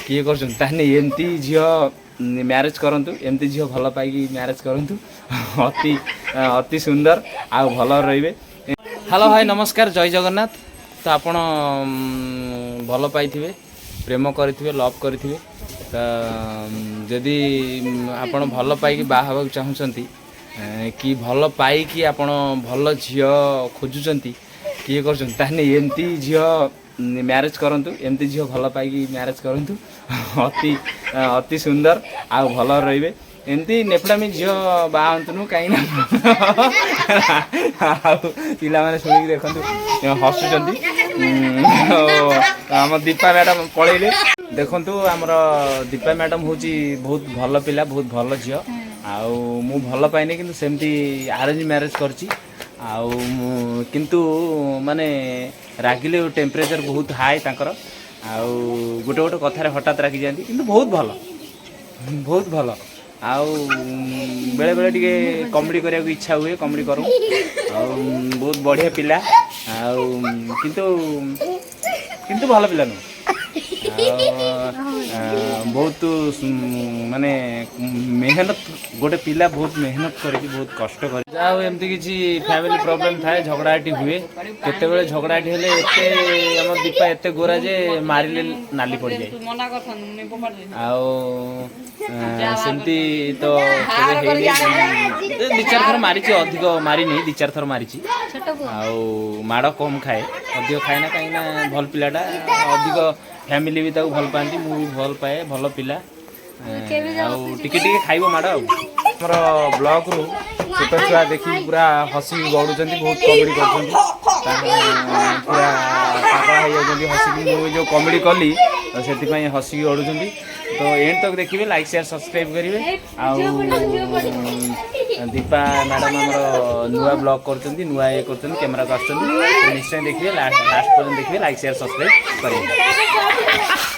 किए करमती झील मैरेज करूँ एमती झील भल पाई मैरेज करूँ अति अति सुंदर आउ भल रे। हेलो भाई नमस्कार जय जगन्नाथ। तो आपण भल पाई प्रेम करेंगे लव करेंगे तो जदि आपण भल पाई बाहा चाहूँगी कि भल पाई कि आपण भल झील खोजुंट किए करमती झील मैरेज करूँ एमती झील भल पाई मैरेज करूँ अति अति सुंदर आउ भल रे। एमती नेपड़ामी झील बाहतुनु कहीं पिला मैंने शुणिक देखु हसुँच। आम दीपा मैडम पलैले देखु आमर दीपा मैडम हूँ बहुत भल पिला बहुत भल झील आउ मु भल पाइनी कि सेमती अरेंज मैरेज करची आउ किंतु माने रागिले टेम्परेचर बहुत हाई तांकर आउ गोटे गोटे कथार हठात राखी जाती किंतु बहुत भल आउ बेले बेले टिके कॉमेडी करिया को इच्छा हुए कॉमेडी करूँ आउ बहुत बढ़िया पिला आउ किंतु भल पिला नु बहुत माने मेहनत गोटे पिला बहुत मेहनत करके बहुत कष्ट कर जाओ एमती किसी फैमिली प्रॉब्लम थाए झगड़ाटी हुए केते बेले झगड़ाटी हेले एते हम दीपा एते गोरा जे मारिले नाली पड़ जाए आउ सेमती तो दी चार थर मारी अधिक मारी नहीं दी चार थर मारी आउ माड़ कम खाए अधिक खाए ना कहीं भल पिलाटा अधिक फैमिली भी ताऊ भल पाती मु भी भल पाए भल पिला आउ टिके टिके खाइबो माड़ आमर ब्लॉक रु छोट छुआ देखी पूरा हसी गड़ुंट बहुत कॉमेडी कर पूरा पागल हसिक जो कॉमेडी कली तो से हसिक गड़ुंट। तो एंड तक देखिए लाइक शेयर सब्सक्राइब करेंगे आउ दीपा मैडम आमर नुआ ब्लॉग कर नुआ ये कर कैमेरा को आसुँच निश्चय देखिए लास्ट पर्यटन देखिए लाइक शेयर सब्सक्राइब करेंगे।